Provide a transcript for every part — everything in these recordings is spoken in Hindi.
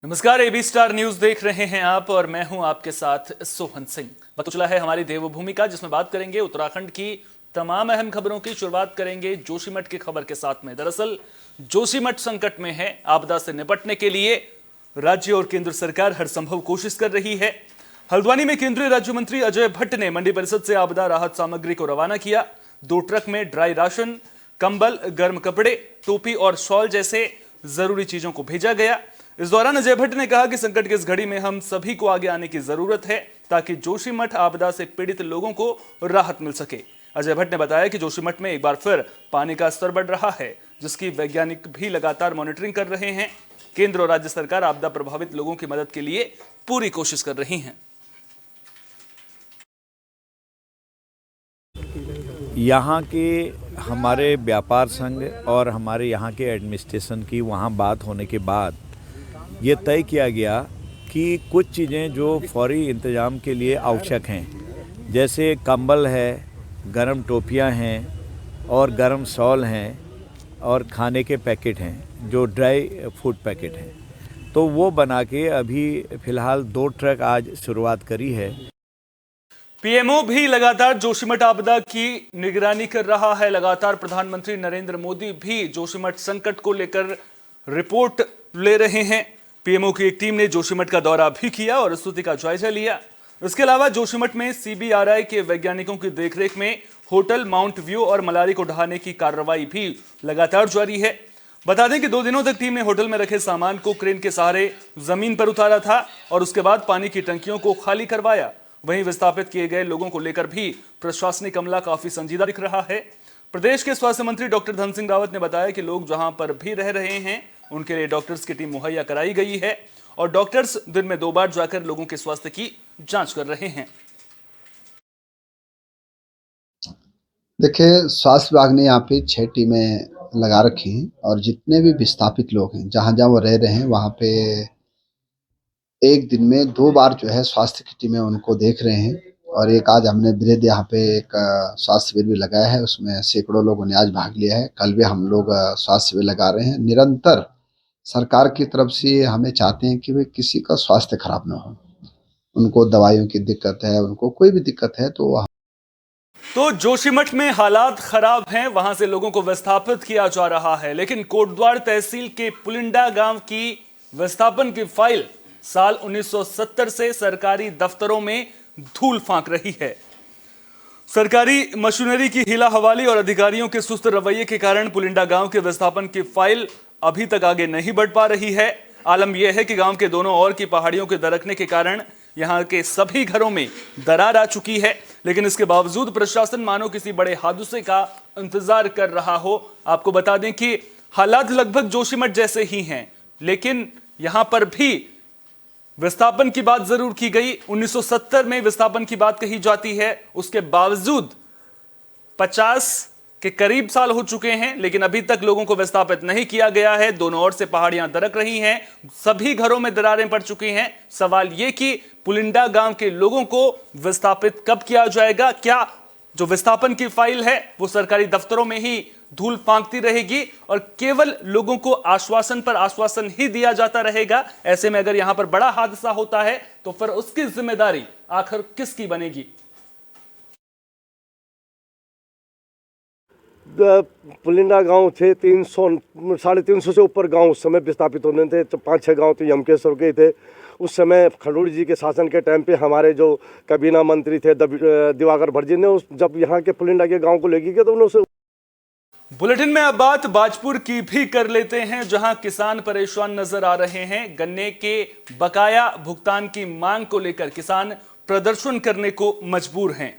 नमस्कार, एबी स्टार न्यूज देख रहे हैं आप और मैं हूं आपके साथ सोहन सिंह। वक्त चला है हमारी देवभूमि का, जिसमें बात करेंगे उत्तराखंड की तमाम अहम खबरों की। शुरुआत करेंगे जोशीमठ की खबर के साथ में। दरअसल जोशीमठ संकट में है। आपदा से निपटने के लिए राज्य और केंद्र सरकार हर संभव कोशिश कर रही है। हल्द्वानी में केंद्रीय राज्य मंत्री अजय भट्ट ने मंडी परिषद से आपदा राहत सामग्री को रवाना किया। 2 ट्रक में ड्राई राशन, कंबल, गर्म कपड़े, टोपी और शॉल जैसे जरूरी चीजों को भेजा गया। इस दौरान अजय भट्ट ने कहा कि संकट की इस घड़ी में हम सभी को आगे आने की जरूरत है ताकि जोशीमठ आपदा से पीड़ित लोगों को राहत मिल सके। अजय भट्ट ने बताया कि जोशीमठ में एक बार फिर पानी का स्तर बढ़ रहा है, जिसकी वैज्ञानिक भी लगातार मॉनिटरिंग कर रहे हैं। केंद्र और राज्य सरकार आपदा प्रभावित लोगों की मदद के लिए पूरी कोशिश कर रही हैं। यहाँ के हमारे व्यापार संघ और हमारे यहाँ के एडमिनिस्ट्रेशन की वहाँ बात होने के बाद ये तय किया गया कि कुछ चीज़ें जो फौरी इंतज़ाम के लिए आवश्यक हैं, जैसे कंबल है, गर्म टोपियाँ हैं और गर्म शॉल हैं और खाने के पैकेट हैं, जो ड्राई फूड पैकेट हैं, तो वो बना के अभी फ़िलहाल 2 ट्रक आज शुरुआत करी है। पीएमओ भी लगातार जोशीमठ आपदा की निगरानी कर रहा है। लगातार प्रधानमंत्री नरेंद्र मोदी भी जोशीमठ संकट को लेकर रिपोर्ट ले रहे हैं। पीएमओ की एक टीम ने जोशीमठ का दौरा भी किया और स्थिति का जायजा लिया। इसके अलावा जोशीमठ में सीबीआरआई के वैज्ञानिकों की देखरेख में होटल माउंट व्यू और मलारी को ढहाने की कार्रवाई भी लगातार जारी है। बता दें कि 2 दिनों तक टीम ने होटल में रखे सामान को क्रेन के सहारे जमीन पर उतारा था और उसके बाद पानी की टंकियों को खाली करवाया। वहीं विस्थापित किए गए लोगों को लेकर भी प्रशासनिक अमला काफी संजीदा दिख रहा है। प्रदेश के स्वास्थ्य मंत्री डॉक्टर धन सिंह रावत ने बताया कि लोग जहां पर भी रह रहे हैं उनके लिए डॉक्टर्स की टीम मुहैया कराई गई है और डॉक्टर्स दिन में 2 बार जाकर लोगों के स्वास्थ्य की जांच कर रहे हैं। देखिए, स्वास्थ्य विभाग ने यहाँ पे 6 टीमें लगा रखी हैं और जितने भी विस्थापित लोग हैं, जहाँ-जहाँ वो रह रहे हैं, वहाँ पे एक दिन में 2 बार जो है स्वास्थ्य की टीमें उनको देख रहे हैं। और एक आज हमने वृहद यहाँ पे एक स्वास्थ्य शिविर भी लगाया है, उसमें सैकड़ों लोगों ने आज भाग लिया है। कल भी हम लोग स्वास्थ्य शिविर लगा रहे हैं। निरंतर सरकार की तरफ से हमें चाहते हैं कि भाई किसी का स्वास्थ्य खराब ना हो। उनको दवाइयों की दिक्कत है, उनको कोई भी दिक्कत है तो जोशीमठ में हालात खराब हैं, वहां से लोगों को विस्थापित किया जा रहा है। लेकिन कोटद्वार तहसील के पुलिंडा गांव की विस्थापन की फाइल साल 1970 से सरकारी दफ्तरों में धूल फांक रही है। सरकारी मशीनरी की हीला हवाली और अधिकारियों के सुस्त रवैये के कारण पुलिंडा गांव के विस्थापन की फाइल अभी तक आगे नहीं बढ़ पा रही है। आलम यह है कि गांव के दोनों ओर की पहाड़ियों के दरकने के कारण यहां के सभी घरों में दरार आ चुकी है। लेकिन इसके बावजूद प्रशासन मानो किसी बड़े हादसे का इंतजार कर रहा हो। आपको बता दें कि हालात लगभग जोशीमठ जैसे ही हैं, लेकिन यहां पर भी विस्थापन की बात जरूर की गई। 1970 में विस्थापन की बात कही जाती है, उसके बावजूद 50 के करीब साल हो चुके हैं, लेकिन अभी तक लोगों को विस्थापित नहीं किया गया है। दोनों ओर से पहाड़ियां दरक रही हैं, सभी घरों में दरारें पड़ चुकी हैं। सवाल यह कि पुलिंडा गांव के लोगों को विस्थापित कब किया जाएगा? क्या जो विस्थापन की फाइल है वो सरकारी दफ्तरों में ही धूल फांकती रहेगी और केवल लोगों को आश्वासन पर आश्वासन ही दिया जाता रहेगा? ऐसे में अगर यहां पर बड़ा हादसा होता है तो फिर उसकी जिम्मेदारी आखिर किसकी बनेगी? पुलिंडा गांव थे 300-350 से ऊपर गांव उस समय विस्थापित होने थे। तो 5-6 गांव तो यमकेश्वर के थे। उस समय खंडूड़ी जी के शासन के टाइम पे हमारे जो काबीना मंत्री थे दिवाकर भट्ट जी ने जब यहाँ के पुलिंडा के गांव को लेके गए तो उन्होंने बुलेटिन में अब बात बाजपुर की भी कर लेते हैं, जहां किसान परेशान नजर आ रहे हैं। गन्ने के बकाया भुगतान की मांग को लेकर किसान प्रदर्शन करने को मजबूर हैं।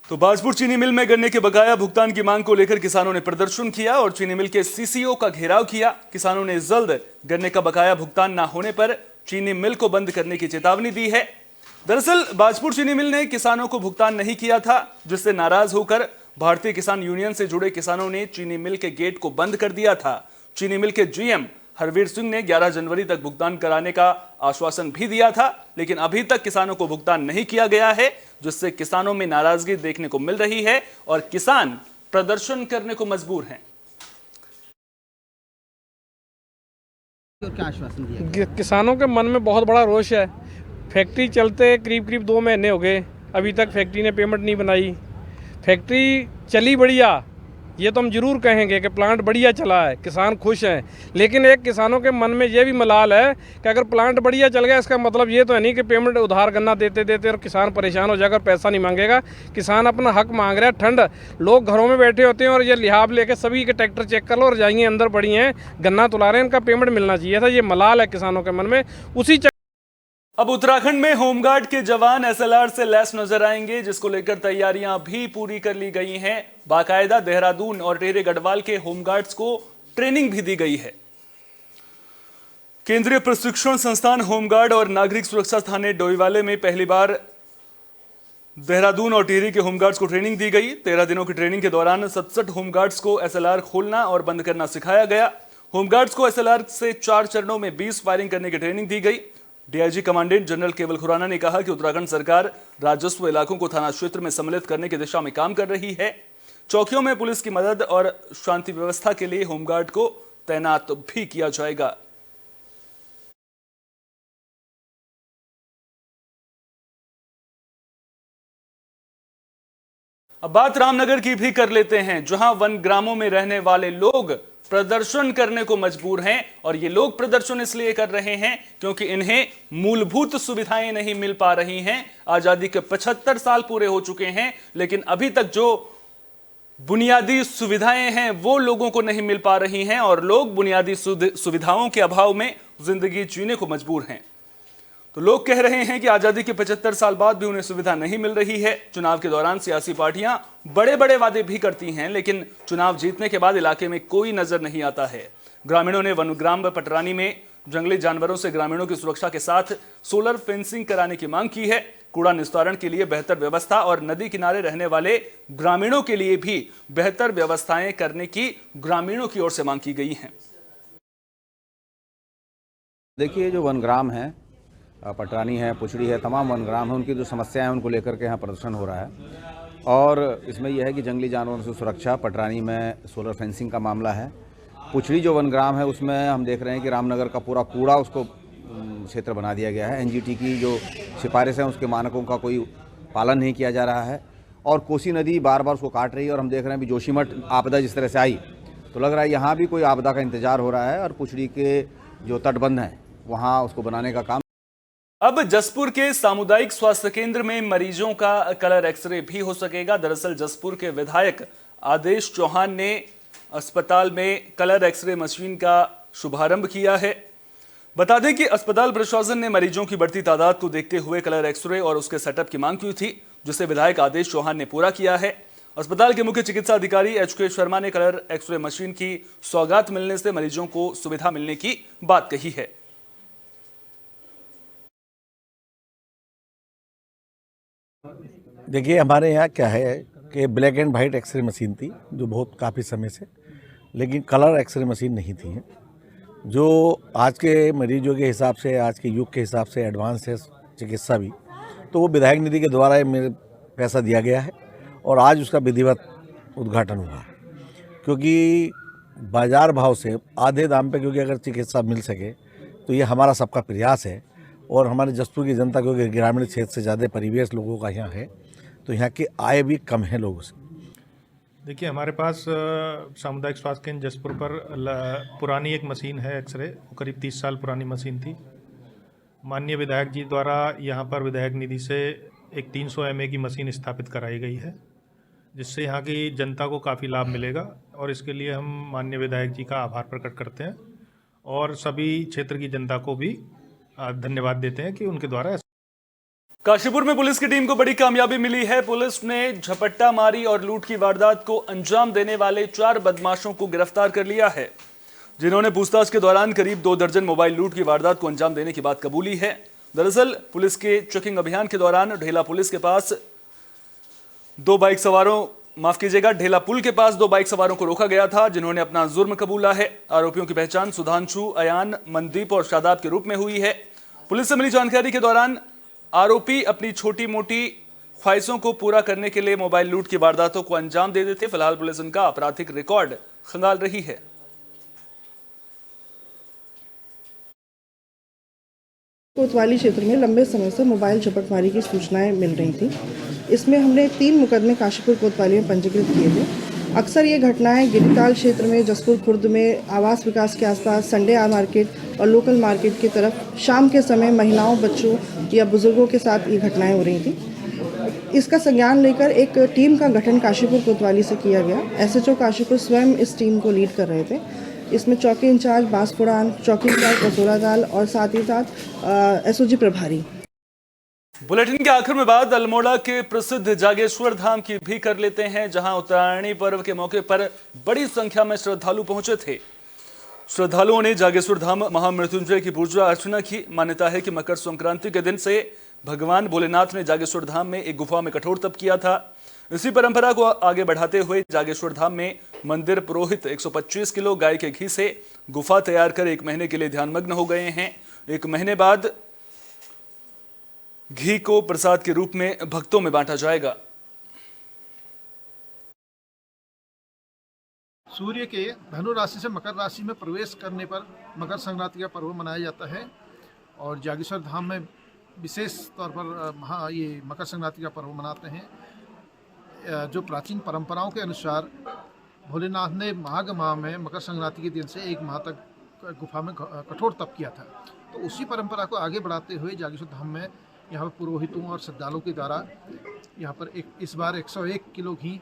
तो बाजपुर चीनी मिल में गन्ने के बकाया भुगतान की मांग को लेकर किसानों ने प्रदर्शन किया और चीनी मिल के सीसीओ का घेराव किया। किसानों ने जल्द गन्ने का बकाया भुगतान न होने पर चीनी मिल को बंद करने की चेतावनी दी है। दरअसल बाजपुर चीनी मिल ने किसानों को भुगतान नहीं किया था, जिससे नाराज होकर भारतीय किसान यूनियन से जुड़े किसानों ने चीनी मिल के गेट को बंद कर दिया था। चीनी मिल के जीएम हरवीर सिंह ने 11 जनवरी तक भुगतान कराने का आश्वासन भी दिया था, लेकिन अभी तक किसानों को भुगतान नहीं किया गया है, जिससे किसानों में नाराजगी देखने को मिल रही है और किसान प्रदर्शन करने को मजबूर हैं। और क्या आश्वासन दिया गया? किसानों के मन में बहुत बड़ा रोष है। फैक्ट्री चलते करीब करीब 2 महीने हो गए, अभी तक फैक्ट्री ने पेमेंट नहीं बनाई। फैक्ट्री चली बढ़िया, ये तो हम जरूर कहेंगे कि प्लांट बढ़िया चला है, किसान खुश हैं। लेकिन एक किसानों के मन में ये भी मलाल है कि अगर प्लांट बढ़िया चल गया, इसका मतलब ये तो है नहीं कि पेमेंट उधार गन्ना देते देते और किसान परेशान हो जाकर पैसा नहीं मांगेगा। किसान अपना हक मांग रहा है। ठंड, लोग घरों में बैठे होते हैं और ये लिहाफ लेके सभी के ट्रैक्टर चेक कर लो और जाइए, अंदर पड़ी हैं, गन्ना तुला रहे हैं, इनका पेमेंट मिलना चाहिए था। ये मलाल है किसानों के मन में। उसी अब उत्तराखंड में होमगार्ड के जवान एसएलआर से लैस नजर आएंगे, जिसको लेकर तैयारियां भी पूरी कर ली गई हैं। बाकायदा देहरादून और टेहरी गढ़वाल के होमगार्ड्स को ट्रेनिंग भी दी गई है। केंद्रीय प्रशिक्षण संस्थान होमगार्ड और नागरिक सुरक्षा थाने डोईवाले में पहली बार देहरादून और टिहरी के होमगार्ड्स को ट्रेनिंग दी गई। 13 दिनों की ट्रेनिंग के दौरान 67 होमगार्ड्स को एसएलआर खोलना और बंद करना सिखाया गया। होमगार्ड्स को एसएलआर से 4 चरणों में 20 फायरिंग करने की ट्रेनिंग दी गई। डीआईजी कमांडेंट जनरल केवल खुराना ने कहा कि उत्तराखंड सरकार राजस्व इलाकों को थाना क्षेत्र में सम्मिलित करने की दिशा में काम कर रही है। चौकियों में पुलिस की मदद और शांति व्यवस्था के लिए होमगार्ड को तैनात भी किया जाएगा। अब बात रामनगर की भी कर लेते हैं, जहां वन ग्रामों में रहने वाले लोग प्रदर्शन करने को मजबूर हैं। और ये लोग प्रदर्शन इसलिए कर रहे हैं क्योंकि इन्हें मूलभूत सुविधाएं नहीं मिल पा रही हैं। आजादी के 75 साल पूरे हो चुके हैं, लेकिन अभी तक जो बुनियादी सुविधाएं हैं वो लोगों को नहीं मिल पा रही हैं और लोग बुनियादी सुविधाओं के अभाव में जिंदगी जीने को मजबूर हैं। तो लोग कह रहे हैं कि आजादी के 75 साल बाद भी उन्हें सुविधा नहीं मिल रही है। चुनाव के दौरान सियासी पार्टियां बड़े बड़े वादे भी करती हैं, लेकिन चुनाव जीतने के बाद इलाके में कोई नजर नहीं आता है। ग्रामीणों ने वनग्राम पटरानी में जंगली जानवरों से ग्रामीणों की सुरक्षा के साथ सोलर फेंसिंग कराने की मांग की है। कूड़ा निस्तारण के लिए बेहतर व्यवस्था और नदी किनारे रहने वाले ग्रामीणों के लिए भी बेहतर व्यवस्थाएं करने की ग्रामीणों की ओर से मांग की गई है। देखिए, जो वनग्राम है, पटरानी है, पुछड़ी है, तमाम वनग्राम है, उनकी जो समस्याएं हैं उनको लेकर के यहाँ प्रदर्शन हो रहा है। और इसमें यह है कि जंगली जानवरों से सुरक्षा, पटरानी में सोलर फेंसिंग का मामला है। पुछड़ी जो वनग्राम है उसमें हम देख रहे हैं कि रामनगर का पूरा कूड़ा उसको क्षेत्र बना दिया गया है। एनजीटी की जो सिफारिश है उसके मानकों का कोई पालन नहीं किया जा रहा है और कोसी नदी बार बार उसको काट रही है। और हम देख रहे हैं कि जोशीमठ आपदा जिस तरह से आई तो लग रहा है यहाँ भी कोई आपदा का इंतजार हो रहा है और पुछड़ी के जो तटबंध हैं वहाँ उसको बनाने का काम। अब जसपुर के सामुदायिक स्वास्थ्य केंद्र में मरीजों का कलर एक्सरे भी हो सकेगा। दरअसल जसपुर के विधायक आदेश चौहान ने अस्पताल में कलर एक्सरे मशीन का शुभारंभ किया है। बता दें कि अस्पताल प्रशासन ने मरीजों की बढ़ती तादाद को देखते हुए कलर एक्सरे और उसके सेटअप की मांग की थी, जिसे विधायक आदेश चौहान ने पूरा किया है। अस्पताल के मुख्य चिकित्सा अधिकारी एचके शर्मा ने कलर एक्सरे मशीन की सौगात मिलने से मरीजों को सुविधा मिलने की बात कही है। देखिए, हमारे यहाँ क्या है कि black and white x ray machine थी जो बहुत काफ़ी समय से, लेकिन कलर एक्सरे मशीन नहीं थी है, जो आज के मरीजों के हिसाब से, आज के युग के हिसाब से एडवांस है चिकित्सा भी। तो वो विधायक निधि के द्वारा मेरे पैसा दिया गया है और आज उसका विधिवत उद्घाटन हुआ है। क्योंकि बाज़ार भाव से आधे दाम पे क्योंकि अगर चिकित्सा मिल सके तो ये हमारा सबका प्रयास है। और हमारे जसपुर की जनता क्योंकि ग्रामीण क्षेत्र से ज़्यादा परिवेश लोगों का यहाँ है तो यहाँ की आय भी कम है लोगों से। देखिए, हमारे पास सामुदायिक स्वास्थ्य केंद्र जसपुर पर पुरानी एक मशीन है एक्सरे, वो करीब 30 साल पुरानी मशीन थी। माननीय विधायक जी द्वारा यहाँ पर विधायक निधि से एक 300 mA की मशीन स्थापित कराई गई है, जिससे यहाँ की जनता को काफ़ी लाभ मिलेगा और इसके लिए हम माननीय विधायक जी का आभार प्रकट करते हैं और सभी क्षेत्र की जनता को भी धन्यवाद देते हैं कि उनके द्वारा। काशीपुर में पुलिस की टीम को बड़ी कामयाबी मिली है। पुलिस ने झपट्टा मारी और लूट की वारदात को अंजाम देने वाले 4 बदमाशों को गिरफ्तार कर लिया है, जिन्होंने पूछताछ के दौरान करीब 2 दर्जन मोबाइल लूट की वारदात को अंजाम देने की बात कबूली है। दरअसल पुलिस के चेकिंग अभियान के दौरान ढेला पुल के पास 2 बाइक सवारों को रोका गया था, जिन्होंने अपना जुर्म कबूला है। आरोपियों की पहचान सुधांशु, अयान, मनदीप और शादाब के रूप में हुई है। पुलिस से मिली जानकारी के दौरान आरोपी अपनी छोटी मोटी ख्वाहिशों को पूरा करने के लिए मोबाइल लूट की वारदातों को अंजाम दे देते। फिलहाल पुलिस उनका आपराधिक रिकॉर्ड खंगाल रही है। कोतवाली क्षेत्र में लंबे समय से मोबाइल झपटमारी की सूचनाएं मिल रही थी। इसमें हमने 3 मुकदमे काशीपुर कोतवाली में पंजीकृत किए थे। अक्सर ये घटनाएं गिरिताल क्षेत्र में, जसपुर खुर्द में, आवास विकास के आसपास, संडे मार्केट और लोकल मार्केट की तरफ शाम के समय महिलाओं, बच्चों या बुजुर्गों के साथ ये घटनाएं हो रही थी। इसका संज्ञान लेकर एक टीम का गठन काशीपुर कोतवाली से किया गया। एसएचओ काशीपुर स्वयं इस टीम को लीड कर रहे थे। इसमें चौकी इंचार्ज बांसपुरान, चौकी इंचार्ज कसोरादाल और साथ ही साथ एसओजी प्रभारी। बुलेटिन के आखिर में बात अल्मोड़ा के प्रसिद्ध जागेश्वर धाम की भी कर लेते हैं, जहां उत्तरायणी पर्व के मौके पर बड़ी संख्या में श्रद्धालु पहुंचे थे। श्रद्धालुओं ने जागेश्वर धाम महामृत्युंजय की पूजा अर्चना की। मान्यता है कि मकर संक्रांति के दिन से भगवान भोलेनाथ ने जागेश्वर धाम में एक गुफा में कठोर तप किया था। इसी परंपरा को आगे बढ़ाते हुए जागेश्वर धाम में मंदिर पुरोहित 125 किलो गाय के घी से गुफा तैयार कर 1 महीने के लिए ध्यानमग्न हो गए हैं। 1 महीने बाद घी को प्रसाद के रूप में भक्तों में बांटा जाएगा। सूर्य के धनु राशि से मकर राशि में प्रवेश करने पर मकर संक्रांति का पर्व मनाया जाता है और जागेश्वर धाम में विशेष तौर पर ये मकर संक्रांति का पर्व मनाते हैं। जो प्राचीन परंपराओं के अनुसार भोलेनाथ ने माघ माह में मकर संक्रांति के दिन से 1 माह तक गुफा में कठोर तप किया था। तो उसी परंपरा को आगे बढ़ाते हुए जागेश्वर धाम में यहाँ पर पुरोहितों और श्रद्धालुओं के द्वारा यहाँ पर इस बार 101 किलो घी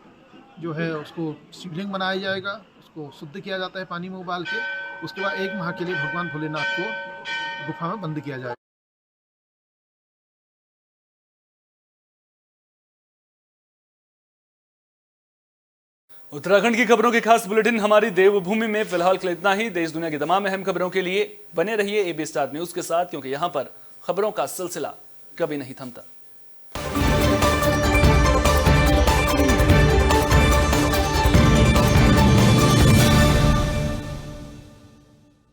जो है उसको शिवलिंग बनाया जाएगा। उसको शुद्ध किया जाता है पानी में उबाल के। उसके बाद 1 माह के लिए भगवान भोलेनाथ को गुफा में बंद किया जाएगा। उत्तराखंड की खबरों की खास बुलेटिन हमारी देवभूमि में फिलहाल के लिए इतना ही। देश दुनिया की तमाम अहम खबरों के लिए बने रहिए AB स्टार न्यूज के साथ, क्योंकि यहां पर खबरों का सिलसिला कभी नहीं थमता।